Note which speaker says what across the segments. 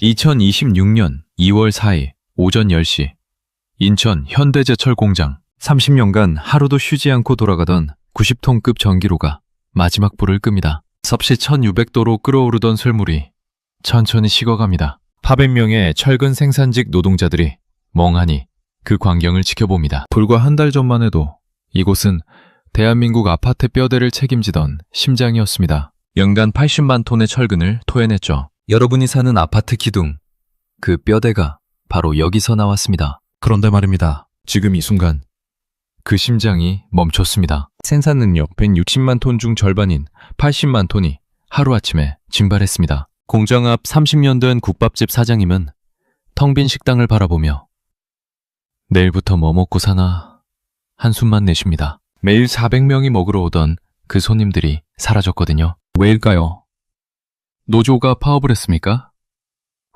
Speaker 1: 2026년 2월 4일 오전 10시 인천 현대제철 공장 30년간 하루도 쉬지 않고 돌아가던 90톤급 전기로가 마지막 불을 끕니다. 섭씨 1600도로 끓어오르던 쇠물이 천천히 식어갑니다. 800명의 철근 생산직 노동자들이 멍하니 그 광경을 지켜봅니다. 불과 한 달 전만 해도 이곳은 대한민국 아파트 뼈대를 책임지던 심장이었습니다. 연간 80만 톤의 철근을 토해냈죠. 여러분이 사는 아파트 기둥, 그 뼈대가 바로 여기서 나왔습니다. 그런데 말입니다. 지금 이 순간 그 심장이 멈췄습니다. 생산 능력 160만 톤 중 절반인 80만 톤이 하루아침에 증발했습니다. 공장 앞 30년 된 국밥집 사장님은 텅 빈 식당을 바라보며 내일부터 뭐 먹고 사나 한숨만 내쉽니다. 매일 400명이 먹으러 오던 그 손님들이 사라졌거든요. 왜일까요? 노조가 파업을 했습니까?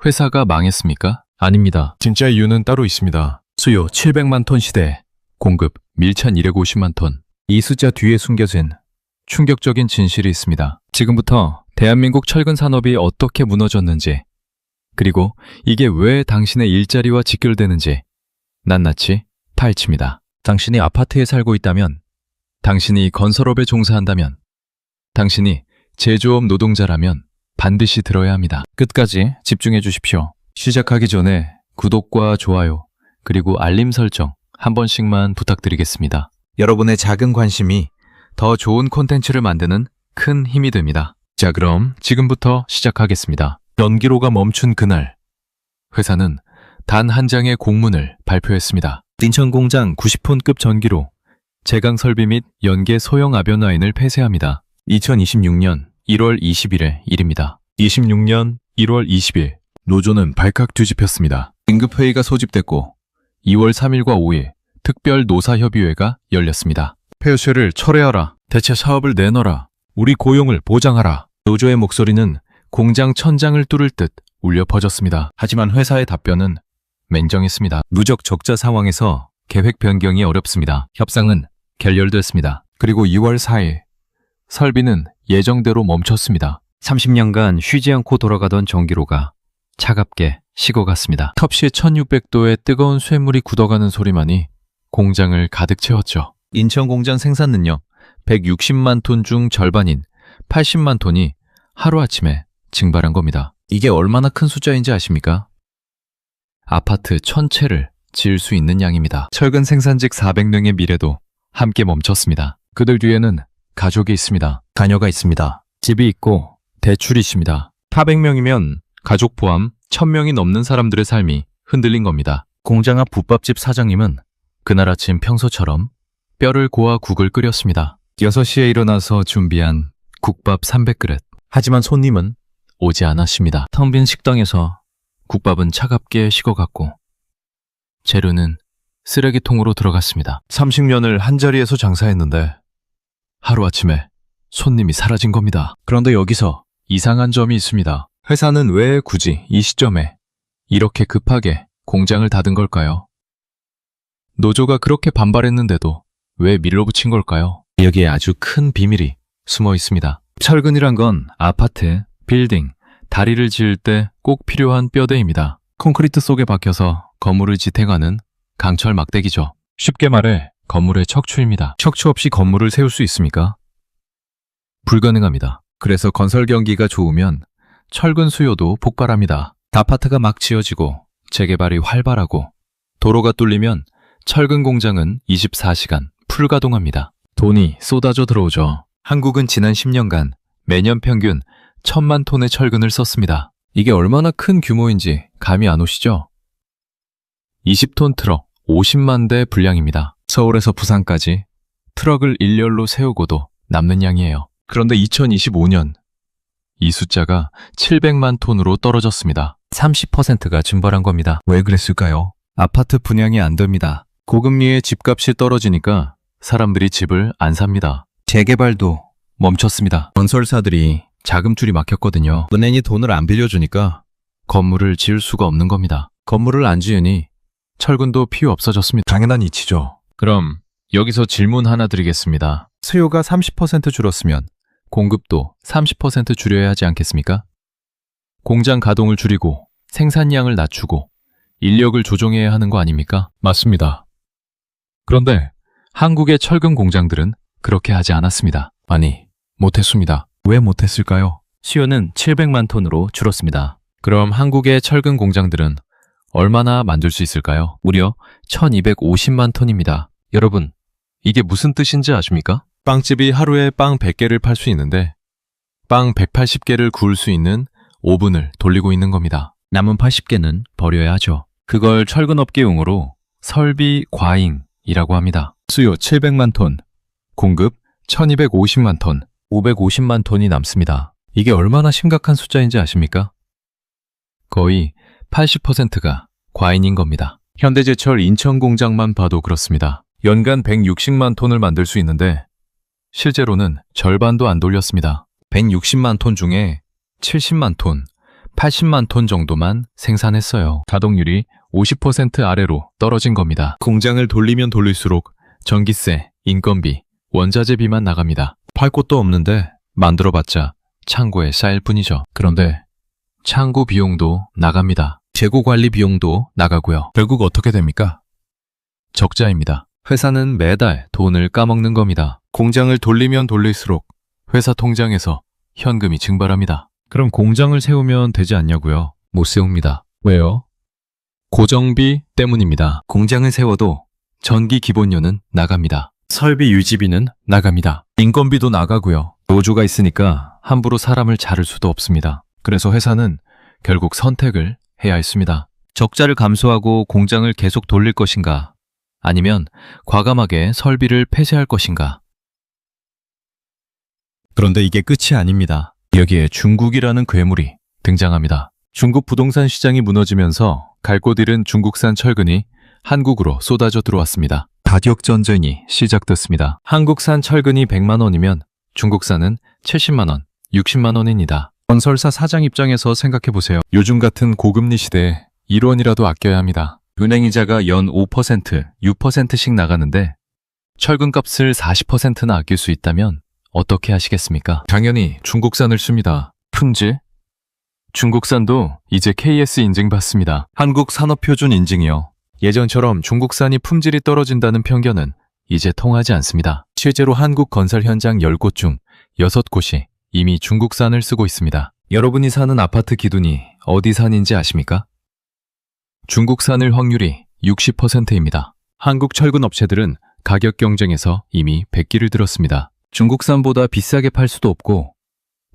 Speaker 1: 회사가 망했습니까? 아닙니다. 진짜 이유는 따로 있습니다. 수요 700만 톤 시대, 공급 밀찬 250만 톤. 이 숫자 뒤에 숨겨진 충격적인 진실이 있습니다. 지금부터 대한민국 철근 산업이 어떻게 무너졌는지, 그리고 이게 왜 당신의 일자리와 직결되는지 낱낱이 파헤칩니다. 당신이 아파트에 살고 있다면, 당신이 건설업에 종사한다면, 당신이 제조업 노동자라면 반드시 들어야 합니다. 끝까지 집중해 주십시오. 시작하기 전에 구독과 좋아요, 그리고 알림 설정 한 번씩만 부탁드리겠습니다. 여러분의 작은 관심이 더 좋은 콘텐츠를 만드는 큰 힘이 됩니다. 자, 그럼 지금부터 시작하겠습니다. 전기로가 멈춘 그날, 회사는 단 한 장의 공문을 발표했습니다. 인천 공장 90톤급 전기로 제강 설비 및 연계 소형 아변 라인을 폐쇄합니다. 2026년 1월 20일의 일입니다. 26년 1월 20일, 노조는 발칵 뒤집혔습니다. 긴급회의가 소집됐고 2월 3일과 5일 특별 노사협의회가 열렸습니다. 폐쇄를 철회하라. 대체 사업을 내놔라. 우리 고용을 보장하라. 노조의 목소리는 공장 천장을 뚫을 듯 울려 퍼졌습니다. 하지만 회사의 답변은 맹정했습니다. 누적 적자 상황에서 계획 변경이 어렵습니다. 협상은 결렬됐습니다. 그리고 2월 4일 설비는 예정대로 멈췄습니다. 30년간 쉬지 않고 돌아가던 전기로가 차갑게 식어갔습니다. 섭씨 1600도의 뜨거운 쇠물이 굳어가는 소리만이 공장을 가득 채웠죠. 인천 공장 생산 능력 160만 톤 중 절반인 80만 톤이 하루아침에 증발한 겁니다. 이게 얼마나 큰 숫자인지 아십니까? 아파트 1000채를 지을 수 있는 양입니다. 철근 생산직 400명의 미래도 함께 멈췄습니다. 그들 뒤에는 가족이 있습니다. 자녀가 있습니다. 집이 있고 대출이 있습니다. 400명이면 가족 포함 1000명이 넘는 사람들의 삶이 흔들린 겁니다. 공장 앞 국밥집 사장님은 그날 아침 평소처럼 뼈를 고아 국을 끓였습니다. 6시에 일어나서 준비한 국밥 300그릇. 하지만 손님은 오지 않았습니다. 텅 빈 식당에서 국밥은 차갑게 식어갔고 재료는 쓰레기통으로 들어갔습니다. 30년을 한자리에서 장사했는데 하루아침에 손님이 사라진 겁니다. 그런데 여기서 이상한 점이 있습니다. 회사는 왜 굳이 이 시점에 이렇게 급하게 공장을 닫은 걸까요? 노조가 그렇게 반발했는데도 왜 밀어붙인 걸까요? 여기에 아주 큰 비밀이 숨어 있습니다. 철근이란 건 아파트, 빌딩, 다리를 지을 때 꼭 필요한 뼈대입니다. 콘크리트 속에 박혀서 건물을 지탱하는 강철 막대기죠. 쉽게 말해 건물의 척추입니다. 척추 없이 건물을 세울 수 있습니까? 불가능합니다. 그래서 건설 경기가 좋으면 철근 수요도 폭발합니다. 아파트가 막 지어지고 재개발이 활발하고 도로가 뚫리면 철근 공장은 24시간 풀가동합니다. 돈이 쏟아져 들어오죠. 한국은 지난 10년간 매년 평균 1000만 톤의 철근을 썼습니다. 이게 얼마나 큰 규모인지 감이 안 오시죠? 20톤 트럭 50만 대 분량입니다. 서울에서 부산까지 트럭을 일렬로 세우고도 남는 양이에요. 그런데 2025년 이 숫자가 700만 톤으로 떨어졌습니다. 30%가 증발한 겁니다. 왜 그랬을까요? 아파트 분양이 안 됩니다. 고금리에 집값이 떨어지니까 사람들이 집을 안 삽니다. 재개발도 멈췄습니다. 건설사들이 자금줄이 막혔거든요. 은행이 돈을 안 빌려주니까 건물을 지을 수가 없는 겁니다. 건물을 안 지으니 철근도 필요 없어졌습니다. 당연한 이치죠. 그럼 여기서 질문 하나 드리겠습니다. 수요가 30% 줄었으면 공급도 30% 줄여야 하지 않겠습니까? 공장 가동을 줄이고 생산량을 낮추고 인력을 조정해야 하는 거 아닙니까? 맞습니다. 그런데 한국의 철근 공장들은 그렇게 하지 않았습니다. 아니, 못했습니다. 왜 못했을까요? 수요는 700만 톤으로 줄었습니다. 그럼 한국의 철근 공장들은 얼마나 만들 수 있을까요? 무려 1250만 톤입니다. 여러분, 이게 무슨 뜻인지 아십니까? 빵집이 하루에 빵 100개를 팔 수 있는데 빵 180개를 구울 수 있는 오븐을 돌리고 있는 겁니다. 남은 80개는 버려야 하죠. 그걸 철근업계용어로 설비 과잉이라고 합니다. 수요 700만 톤, 공급 1250만 톤, 550만 톤이 남습니다. 이게 얼마나 심각한 숫자인지 아십니까? 거의 80%가 과잉인 겁니다. 현대제철 인천 공장만 봐도 그렇습니다. 연간 160만 톤을 만들 수 있는데 실제로는 절반도 안 돌렸습니다. 160만 톤 중에 70만 톤, 80만 톤 정도만 생산했어요. 가동률이 50% 아래로 떨어진 겁니다. 공장을 돌리면 돌릴수록 전기세, 인건비, 원자재비만 나갑니다. 팔 곳도 없는데 만들어봤자 창고에 쌓일 뿐이죠. 그런데 창고 비용도 나갑니다. 재고 관리 비용도 나가고요. 결국 어떻게 됩니까? 적자입니다. 회사는 매달 돈을 까먹는 겁니다. 공장을 돌리면 돌릴수록 회사 통장에서 현금이 증발합니다. 그럼 공장을 세우면 되지 않냐고요? 못 세웁니다. 왜요? 고정비 때문입니다. 공장을 세워도 전기 기본료는 나갑니다. 설비 유지비는 나갑니다. 인건비도 나가고요. 노조가 있으니까 함부로 사람을 자를 수도 없습니다. 그래서 회사는 결국 선택을 해야 했습니다. 적자를 감수하고 공장을 계속 돌릴 것인가? 아니면 과감하게 설비를 폐쇄할 것인가? 그런데 이게 끝이 아닙니다. 여기에 중국이라는 괴물이 등장합니다. 중국 부동산 시장이 무너지면서 갈 곳 잃은 중국산 철근이 한국으로 쏟아져 들어왔습니다. 가격 전쟁이 시작됐습니다. 한국산 철근이 100만 원이면 중국산은 70만 원, 60만 원입니다. 건설사 사장 입장에서 생각해보세요. 요즘 같은 고금리 시대에 1원이라도 아껴야 합니다. 은행이자가 연 5%, 6%씩 나가는데 철근값을 40%나 아낄 수 있다면 어떻게 하시겠습니까? 당연히 중국산을 씁니다. 품질? 중국산도 이제 KS 인증 받습니다. 한국 산업표준 인증이요. 예전처럼 중국산이 품질이 떨어진다는 편견은 이제 통하지 않습니다. 실제로 한국 건설 현장 10곳 중 6곳이 이미 중국산을 쓰고 있습니다. 여러분이 사는 아파트 기준이 어디 산인지 아십니까? 중국산일 확률이 60%입니다. 한국 철근 업체들은 가격 경쟁에서 이미 백기를 들었습니다. 중국산보다 비싸게 팔 수도 없고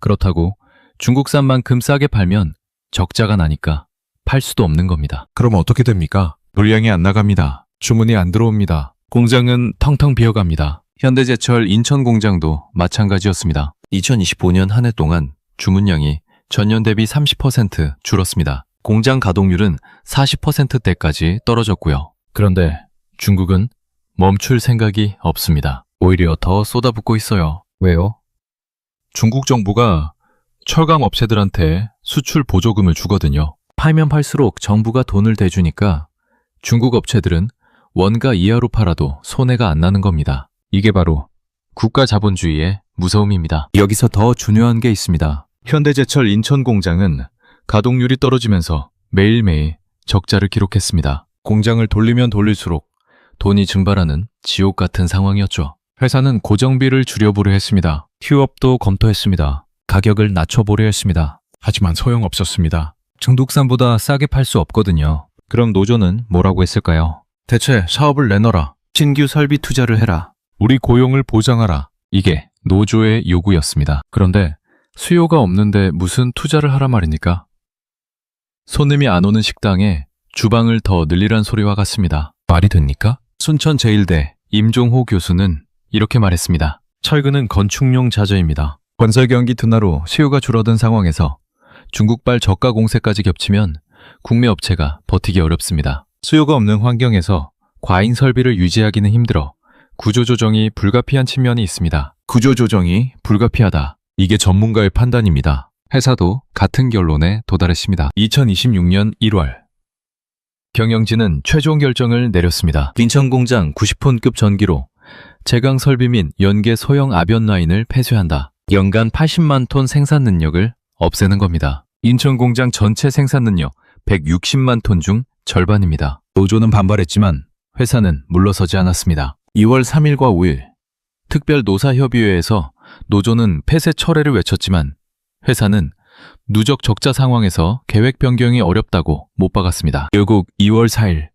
Speaker 1: 그렇다고 중국산만큼 싸게 팔면 적자가 나니까 팔 수도 없는 겁니다. 그럼 어떻게 됩니까? 물량이 안 나갑니다. 주문이 안 들어옵니다. 공장은 텅텅 비어갑니다. 현대제철 인천 공장도 마찬가지였습니다. 2025년 한 해 동안 주문량이 전년 대비 30% 줄었습니다. 공장 가동률은 40%대까지 떨어졌고요. 그런데 중국은 멈출 생각이 없습니다. 오히려 더 쏟아붓고 있어요. 왜요? 중국 정부가 철강 업체들한테 수출 보조금을 주거든요. 팔면 팔수록 정부가 돈을 대주니까 중국 업체들은 원가 이하로 팔아도 손해가 안 나는 겁니다. 이게 바로 국가 자본주의의 무서움입니다. 여기서 더 중요한 게 있습니다. 현대제철 인천 공장은 가동률이 떨어지면서 매일매일 적자를 기록했습니다. 공장을 돌리면 돌릴수록 돈이 증발하는 지옥 같은 상황이었죠. 회사는 고정비를 줄여보려 했습니다. 휴업도 검토했습니다. 가격을 낮춰보려 했습니다. 하지만 소용없었습니다. 중국산보다 싸게 팔 수 없거든요. 그럼 노조는 뭐라고 했을까요? 대체 사업을 내놔라. 신규 설비 투자를 해라. 우리 고용을 보장하라. 이게 노조의 요구였습니다. 그런데 수요가 없는데 무슨 투자를 하란 말입니까? 손님이 안 오는 식당에 주방을 더 늘리란 소리와 같습니다. 말이 됩니까? 순천제일대 임종호 교수는 이렇게 말했습니다. 철근은 건축용 자재입니다. 건설 경기 둔화로 수요가 줄어든 상황에서 중국발 저가 공세까지 겹치면 국내 업체가 버티기 어렵습니다. 수요가 없는 환경에서 과잉 설비를 유지하기는 힘들어 구조조정이 불가피한 측면이 있습니다. 구조조정이 불가피하다. 이게 전문가의 판단입니다. 회사도 같은 결론에 도달했습니다. 2026년 1월 경영진은 최종 결정을 내렸습니다. 인천공장 90톤급 전기로 제강 설비 및 연계 소형 아변 라인을 폐쇄한다. 연간 80만 톤 생산 능력을 없애는 겁니다. 인천공장 전체 생산 능력 160만 톤 중 절반입니다. 노조는 반발했지만 회사는 물러서지 않았습니다. 2월 3일과 5일 특별 노사협의회에서 노조는 폐쇄 철회를 외쳤지만 회사는 누적 적자 상황에서 계획 변경이 어렵다고 못 박았습니다. 결국 2월 4일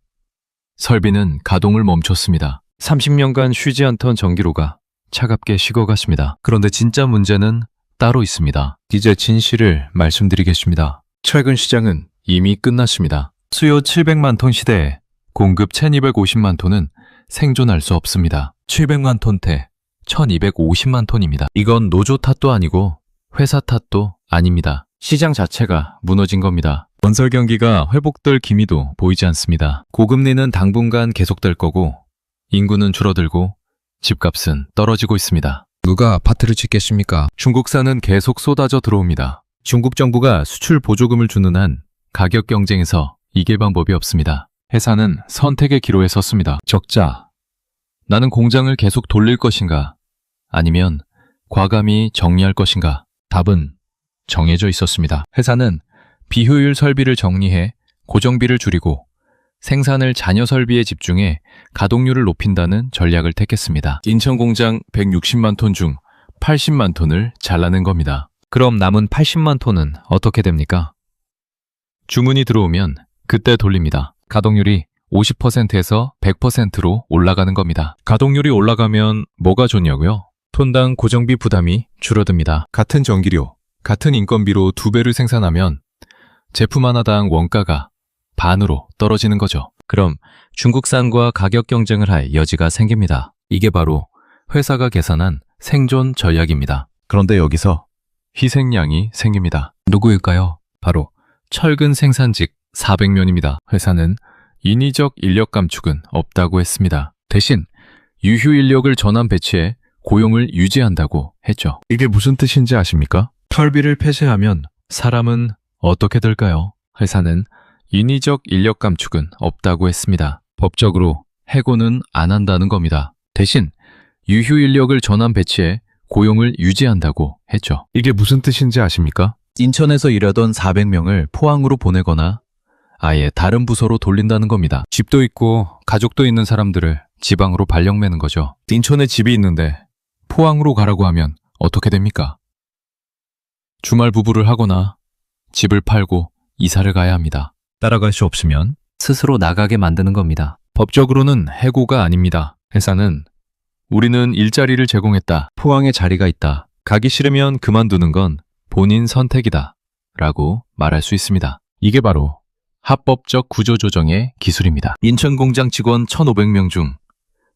Speaker 1: 설비는 가동을 멈췄습니다. 30년간 쉬지 않던 전기로가 차갑게 식어갔습니다. 그런데 진짜 문제는 따로 있습니다. 이제 진실을 말씀드리겠습니다. 최근 시장은 이미 끝났습니다. 수요 700만 톤 시대에 공급 1250만 톤은 생존할 수 없습니다. 700만 톤대 1250만 톤입니다. 이건 노조 탓도 아니고 회사 탓도 아닙니다. 시장 자체가 무너진 겁니다. 건설 경기가 회복될 기미도 보이지 않습니다. 고금리는 당분간 계속될 거고 인구는 줄어들고 집값은 떨어지고 있습니다.
Speaker 2: 누가 아파트를 짓겠습니까?
Speaker 1: 중국산은 계속 쏟아져 들어옵니다. 중국 정부가 수출 보조금을 주는 한 가격 경쟁에서 이길 방법이 없습니다. 회사는 선택의 기로에 섰습니다. 적자. 나는 공장을 계속 돌릴 것인가? 아니면 과감히 정리할 것인가? 답은 정해져 있었습니다. 회사는 비효율 설비를 정리해 고정비를 줄이고 생산을 잔여 설비에 집중해 가동률을 높인다는 전략을 택했습니다. 인천 공장 160만 톤 중 80만 톤을 잘라낸 겁니다. 그럼 남은 80만 톤은 어떻게 됩니까? 주문이 들어오면 그때 돌립니다. 가동률이 50%에서 100%로 올라가는 겁니다. 가동률이 올라가면 뭐가 좋냐고요? 톤당 고정비 부담이 줄어듭니다. 같은 전기료, 같은 인건비로 2배를 생산하면 제품 하나당 원가가 반으로 떨어지는 거죠. 그럼 중국산과 가격 경쟁을 할 여지가 생깁니다. 이게 바로 회사가 계산한 생존 전략입니다. 그런데 여기서 희생양이 생깁니다. 누구일까요? 바로 철근 생산직 400명입니다. 회사는 인위적 인력 감축은 없다고 했습니다. 대신 유휴 인력을 전환 배치해 고용을 유지한다고 했죠. 이게 무슨 뜻인지 아십니까? 설비를 폐쇄하면 사람은 어떻게 될까요? 회사는 인위적 인력 감축은 없다고 했습니다. 법적으로 해고는 안 한다는 겁니다. 대신 유휴 인력을 전환 배치해 고용을 유지한다고 했죠. 이게 무슨 뜻인지 아십니까? 인천에서 일하던 400명을 포항으로 보내거나 아예 다른 부서로 돌린다는 겁니다. 집도 있고 가족도 있는 사람들을 지방으로 발령매는 거죠. 인천에 집이 있는데 포항으로 가라고 하면 어떻게 됩니까? 주말 부부를 하거나 집을 팔고 이사를 가야 합니다. 따라갈 수 없으면 스스로 나가게 만드는 겁니다. 법적으로는 해고가 아닙니다. 회사는 우리는 일자리를 제공했다. 포항에 자리가 있다. 가기 싫으면 그만두는 건 본인 선택이다. 라고 말할 수 있습니다. 이게 바로 합법적 구조조정의 기술입니다. 인천 공장 직원 1,500명 중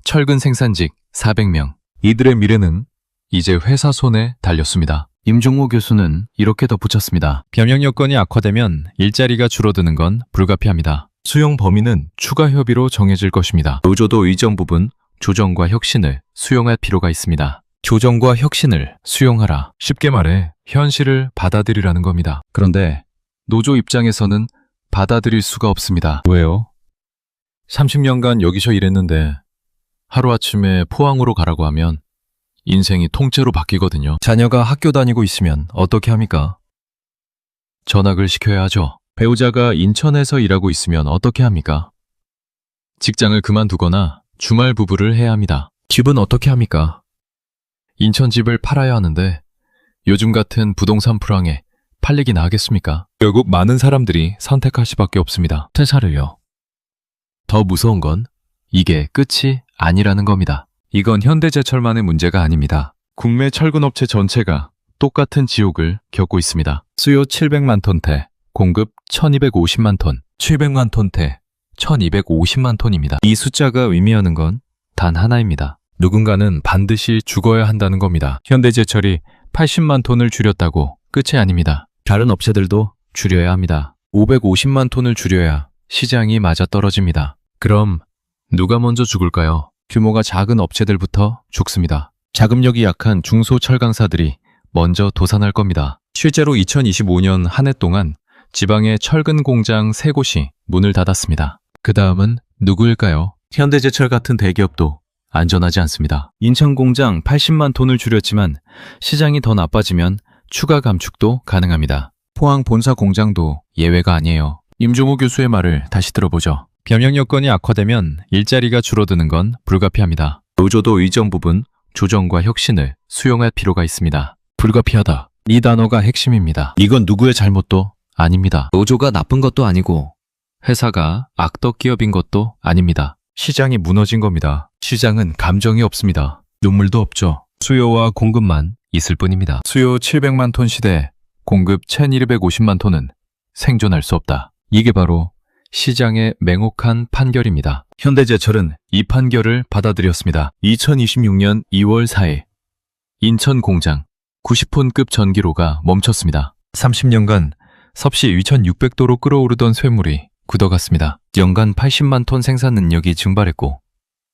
Speaker 1: 철근 생산직 400명. 이들의 미래는 이제 회사 손에 달렸습니다. 임종호 교수는 이렇게 덧붙였습니다. 병역 여건이 악화되면 일자리가 줄어드는 건 불가피합니다. 수용 범위는 추가 협의로 정해질 것입니다. 노조도 이전 부분 조정과 혁신을 수용할 필요가 있습니다. 조정과 혁신을 수용하라. 쉽게 말해 현실을 받아들이라는 겁니다. 그런데 노조 입장에서는 받아들일 수가 없습니다. 왜요? 30년간 여기서 일했는데 하루아침에 포항으로 가라고 하면 인생이 통째로 바뀌거든요. 자녀가 학교 다니고 있으면 어떻게 합니까? 전학을 시켜야 하죠. 배우자가 인천에서 일하고 있으면 어떻게 합니까? 직장을 그만두거나 주말 부부를 해야 합니다. 집은 어떻게 합니까? 인천 집을 팔아야 하는데 요즘 같은 부동산 불황에 팔리기나 하겠습니까? 결국 많은 사람들이 선택할 수밖에 없습니다. 퇴사를요. 더 무서운 건 이게 끝이 아니라는 겁니다. 이건 현대제철만의 문제가 아닙니다. 국내 철근업체 전체가 똑같은 지옥을 겪고 있습니다. 수요 700만 톤대, 공급 1250만 톤, 700만 톤대, 1250만 톤입니다. 이 숫자가 의미하는 건 단 하나입니다. 누군가는 반드시 죽어야 한다는 겁니다. 현대제철이 80만 톤을 줄였다고 끝이 아닙니다. 다른 업체들도 줄여야 합니다. 550만 톤을 줄여야 시장이 맞아떨어집니다. 그럼 누가 먼저 죽을까요? 규모가 작은 업체들부터 죽습니다. 자금력이 약한 중소철강사들이 먼저 도산할 겁니다. 실제로 2025년 한 해 동안 지방의 철근 공장 3곳이 문을 닫았습니다. 그 다음은 누구일까요? 현대제철 같은 대기업도 안전하지 않습니다. 인천 공장 80만 톤을 줄였지만 시장이 더 나빠지면 추가 감축도 가능합니다. 포항 본사 공장도 예외가 아니에요. 임종호 교수의 말을 다시 들어보죠. 병역 여건이 악화되면 일자리가 줄어드는 건 불가피합니다. 노조도 의정 부분 조정과 혁신을 수용할 필요가 있습니다. 불가피하다. 이 단어가 핵심입니다. 이건 누구의 잘못도 아닙니다. 노조가 나쁜 것도 아니고 회사가 악덕 기업인 것도 아닙니다. 시장이 무너진 겁니다. 시장은 감정이 없습니다. 눈물도 없죠. 수요와 공급만 있을 뿐입니다. 수요 700만 톤 시대, 공급 1250만 톤은 생존할 수 없다. 이게 바로 시장의 맹혹한 판결입니다. 현대제철은 이 판결을 받아들였습니다. 2026년 2월 4일 인천 공장 90톤급 전기로가 멈췄습니다. 30년간 섭씨 2600도로 끓어오르던 쇠물이 굳어갔습니다. 연간 80만 톤 생산 능력이 증발했고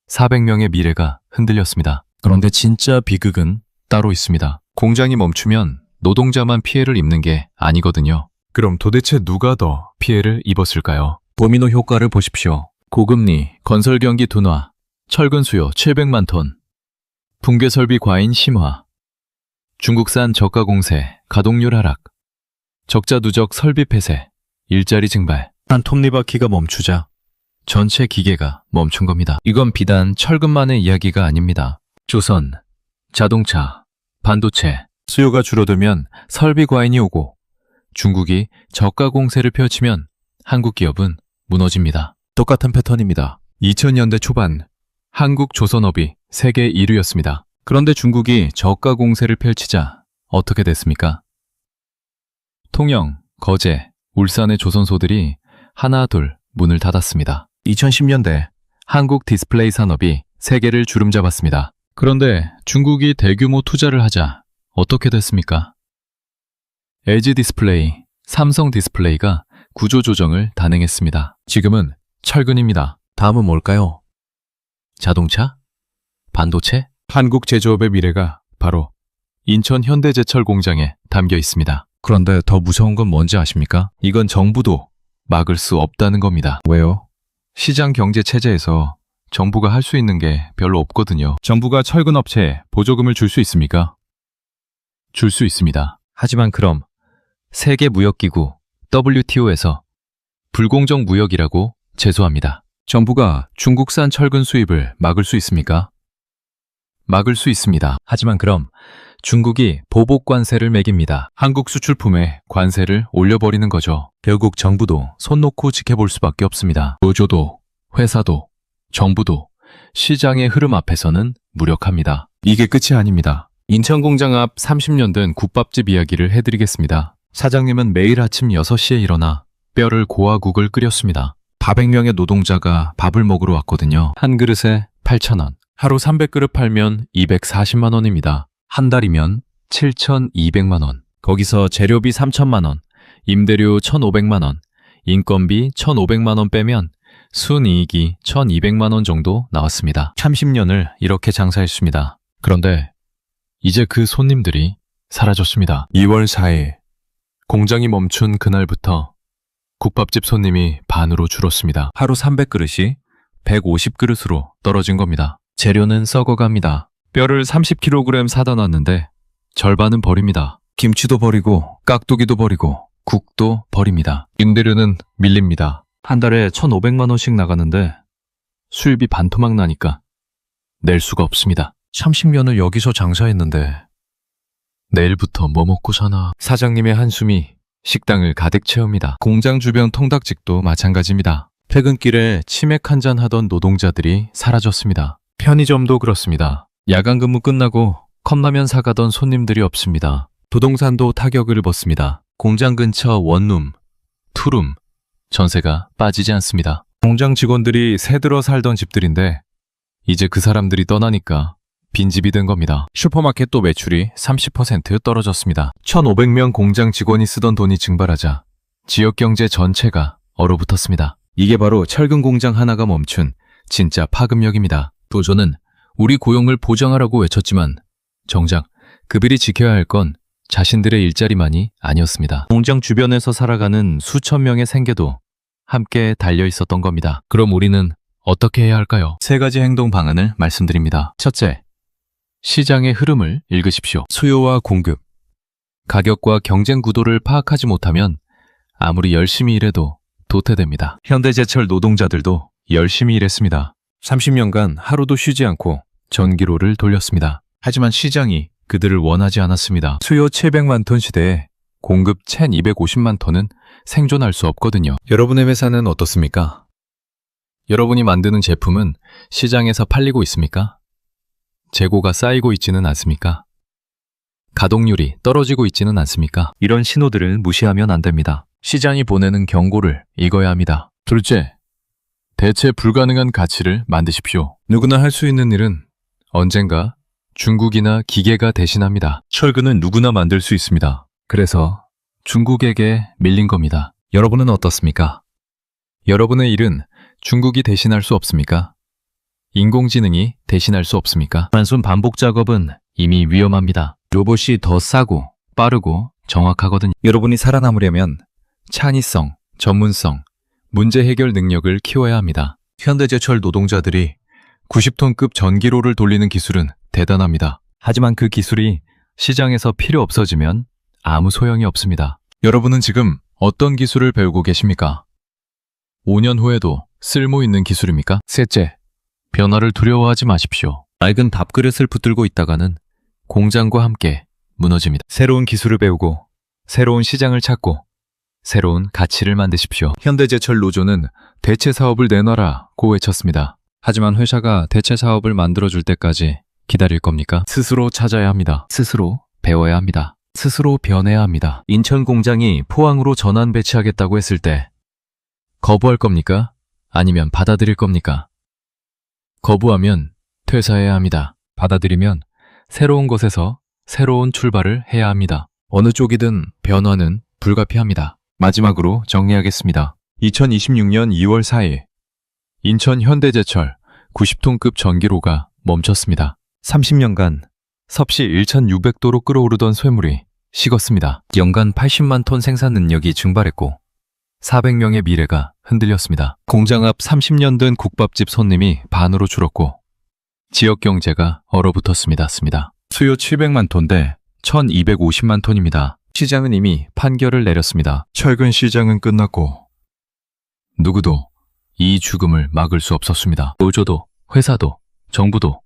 Speaker 1: 400명의 미래가 흔들렸습니다. 그런데 진짜 비극은 따로 있습니다. 공장이 멈추면 노동자만 피해를 입는 게 아니거든요. 그럼 도대체 누가 더 피해를 입었을까요? 도미노 효과를 보십시오. 고금리, 건설 경기 둔화, 철근 수요 700만 톤, 붕괴 설비 과잉 심화, 중국산 저가 공세, 가동률 하락, 적자 누적 설비 폐쇄, 일자리 증발, 한 톱니바퀴가 멈추자 전체 기계가 멈춘 겁니다. 이건 비단 철근만의 이야기가 아닙니다. 조선, 자동차, 반도체, 수요가 줄어들면 설비 과잉이 오고 중국이 저가 공세를 펼치면 한국 기업은 무너집니다. 똑같은 패턴입니다. 2000년대 초반 한국 조선업이 세계 1위였습니다. 그런데 중국이 저가 공세를 펼치자 어떻게 됐습니까? 통영, 거제, 울산의 조선소들이 하나 둘 문을 닫았습니다. 2010년대 한국 디스플레이 산업이 세계를 주름잡았습니다. 그런데 중국이 대규모 투자를 하자 어떻게 됐습니까? LG 디스플레이, 삼성 디스플레이가 구조조정을 단행했습니다. 지금은 철근입니다. 다음은 뭘까요? 자동차? 반도체? 한국 제조업의 미래가 바로 인천 현대제철 공장에 담겨 있습니다. 그런데 더 무서운 건 뭔지 아십니까? 이건 정부도 막을 수 없다는 겁니다. 왜요? 시장 경제 체제에서 정부가 할 수 있는 게 별로 없거든요. 정부가 철근 업체에 보조금을 줄 수 있습니까? 줄 수 있습니다. 하지만 그럼 세계무역기구 WTO에서 불공정 무역이라고 제소합니다. 정부가 중국산 철근 수입을 막을 수 있습니까? 막을 수 있습니다. 하지만 그럼 중국이 보복 관세를 매깁니다. 한국 수출품에 관세를 올려버리는 거죠. 결국 정부도 손 놓고 지켜볼 수밖에 없습니다. 노조도, 회사도, 정부도 시장의 흐름 앞에서는 무력합니다. 이게 끝이 아닙니다. 인천 공장 앞 30년 된 국밥집 이야기를 해드리겠습니다. 사장님은 매일 아침 6시에 일어나 뼈를 고아국을 끓였습니다. 400명의 노동자가 밥을 먹으러 왔거든요. 한 그릇에 8,000원. 하루 300그릇 팔면 240만 원입니다. 한 달이면 7,200만 원. 거기서 재료비 3천만 원, 임대료 1,500만 원, 인건비 1,500만 원 빼면 순이익이 1,200만 원 정도 나왔습니다. 30년을 이렇게 장사했습니다. 그런데 이제 그 손님들이 사라졌습니다. 2월 4일 공장이 멈춘 그날부터 국밥집 손님이 반으로 줄었습니다. 하루 300그릇이 150그릇으로 떨어진 겁니다. 재료는 썩어갑니다. 뼈를 30kg 사다 놨는데 절반은 버립니다. 김치도 버리고 깍두기도 버리고 국도 버립니다. 임대료는 밀립니다. 한 달에 1,500만 원씩 나가는데 수입이 반토막 나니까 낼 수가 없습니다. 30년을 여기서 장사했는데 내일부터 뭐 먹고 사나. 사장님의 한숨이 식당을 가득 채웁니다. 공장 주변 통닭집도 마찬가지입니다. 퇴근길에 치맥 한잔 하던 노동자들이 사라졌습니다. 편의점도 그렇습니다. 야간 근무 끝나고 컵라면 사가던 손님들이 없습니다. 부동산도 타격을 입었습니다. 공장 근처 원룸, 투룸, 전세가 빠지지 않습니다. 공장 직원들이 새들어 살던 집들인데 이제 그 사람들이 떠나니까 빈집이 된 겁니다. 슈퍼마켓도 매출이 30% 떨어졌습니다. 1,500명 공장 직원이 쓰던 돈이 증발하자 지역 경제 전체가 얼어붙었습니다. 이게 바로 철근 공장 하나가 멈춘 진짜 파급력입니다. 노조는 우리 고용을 보장하라고 외쳤지만 정작 그들이 지켜야 할 건 자신들의 일자리만이 아니었습니다. 공장 주변에서 살아가는 수천 명의 생계도 함께 달려 있었던 겁니다. 그럼 우리는 어떻게 해야 할까요? 3가지 행동 방안을 말씀드립니다. 첫째, 시장의 흐름을 읽으십시오. 수요와 공급, 가격과 경쟁 구도를 파악하지 못하면 아무리 열심히 일해도 도태됩니다. 현대제철 노동자들도 열심히 일했습니다. 30년간 하루도 쉬지 않고 전기로를 돌렸습니다. 하지만 시장이 그들을 원하지 않았습니다. 수요 700만 톤 시대에 공급 1250만 톤은 생존할 수 없거든요. 여러분의 회사는 어떻습니까? 여러분이 만드는 제품은 시장에서 팔리고 있습니까? 재고가 쌓이고 있지는 않습니까? 가동률이 떨어지고 있지는 않습니까? 이런 신호들을 무시하면 안 됩니다. 시장이 보내는 경고를 읽어야 합니다. 둘째, 대체 불가능한 가치를 만드십시오. 누구나 할 수 있는 일은 언젠가 중국이나 기계가 대신합니다. 철근은 누구나 만들 수 있습니다. 그래서 중국에게 밀린 겁니다. 여러분은 어떻습니까? 여러분의 일은 중국이 대신할 수 없습니까? 인공지능이 대신할 수 없습니까? 단순 반복 작업은 이미 위험합니다. 로봇이 더 싸고 빠르고 정확하거든요. 여러분이 살아남으려면 창의성, 전문성, 문제 해결 능력을 키워야 합니다. 현대제철 노동자들이 90톤급 전기로를 돌리는 기술은 대단합니다. 하지만 그 기술이 시장에서 필요 없어지면 아무 소용이 없습니다. 여러분은 지금 어떤 기술을 배우고 계십니까? 5년 후에도 쓸모 있는 기술입니까? 셋째, 변화를 두려워하지 마십시오. 낡은 밥그릇을 붙들고 있다가는 공장과 함께 무너집니다. 새로운 기술을 배우고 새로운 시장을 찾고 새로운 가치를 만드십시오. 현대제철 노조는 대체 사업을 내놔라고 외쳤습니다. 하지만 회사가 대체 사업을 만들어줄 때까지 기다릴 겁니까? 스스로 찾아야 합니다. 스스로 배워야 합니다. 스스로 변해야 합니다. 인천 공장이 포항으로 전환 배치하겠다고 했을 때 거부할 겁니까? 아니면 받아들일 겁니까? 거부하면 퇴사해야 합니다. 받아들이면 새로운 곳에서 새로운 출발을 해야 합니다. 어느 쪽이든 변화는 불가피합니다. 마지막으로 정리하겠습니다. 2026년 2월 4일 인천 현대제철 90톤급 전기로가 멈췄습니다. 30년간 섭씨 1,600도로 끓어오르던 쇠물이 식었습니다. 연간 80만 톤 생산 능력이 증발했고 400명의 미래가 흔들렸습니다. 공장 앞 30년 된 국밥집 손님이 반으로 줄었고 지역 경제가 얼어붙었습니다. 수요 700만 톤 대 1,250만 톤입니다. 시장은 이미 판결을 내렸습니다. 철근 시장은 끝났고 누구도 이 죽음을 막을 수 없었습니다. 노조도 회사도 정부도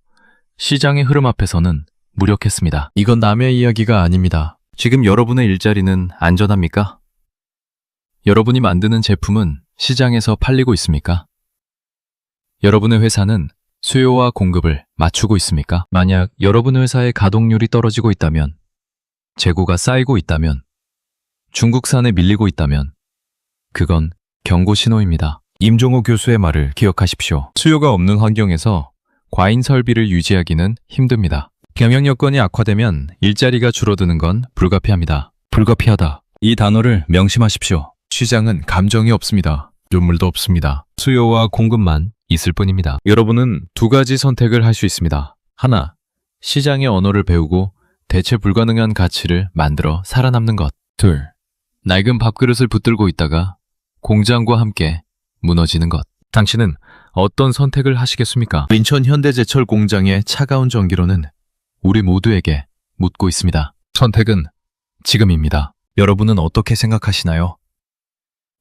Speaker 1: 시장의 흐름 앞에서는 무력했습니다. 이건 남의 이야기가 아닙니다. 지금 여러분의 일자리는 안전합니까? 여러분이 만드는 제품은 시장에서 팔리고 있습니까? 여러분의 회사는 수요와 공급을 맞추고 있습니까? 만약 여러분의 회사의 가동률이 떨어지고 있다면, 재고가 쌓이고 있다면, 중국산에 밀리고 있다면 그건 경고 신호입니다. 임종호 교수의 말을 기억하십시오. 수요가 없는 환경에서 과잉 설비를 유지하기는 힘듭니다. 경영 여건이 악화되면 일자리가 줄어드는 건 불가피합니다. 불가피하다. 이 단어를 명심하십시오. 시장은 감정이 없습니다. 눈물도 없습니다. 수요와 공급만 있을 뿐입니다. 여러분은 두 가지 선택을 할 수 있습니다. 하나, 시장의 언어를 배우고 대체 불가능한 가치를 만들어 살아남는 것. 둘, 낡은 밥그릇을 붙들고 있다가 공장과 함께 무너지는 것. 당신은 어떤 선택을 하시겠습니까? 인천 현대제철 공장의 차가운 전기로는 우리 모두에게 묻고 있습니다. 선택은 지금입니다. 여러분은 어떻게 생각하시나요?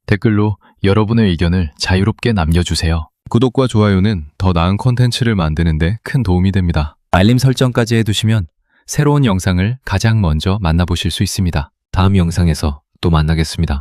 Speaker 1: 댓글로 여러분의 의견을 자유롭게 남겨주세요. 구독과 좋아요는 더 나은 콘텐츠를 만드는 데 큰 도움이 됩니다. 알림 설정까지 해두시면 새로운 영상을 가장 먼저 만나보실 수 있습니다. 다음 영상에서 또 만나겠습니다.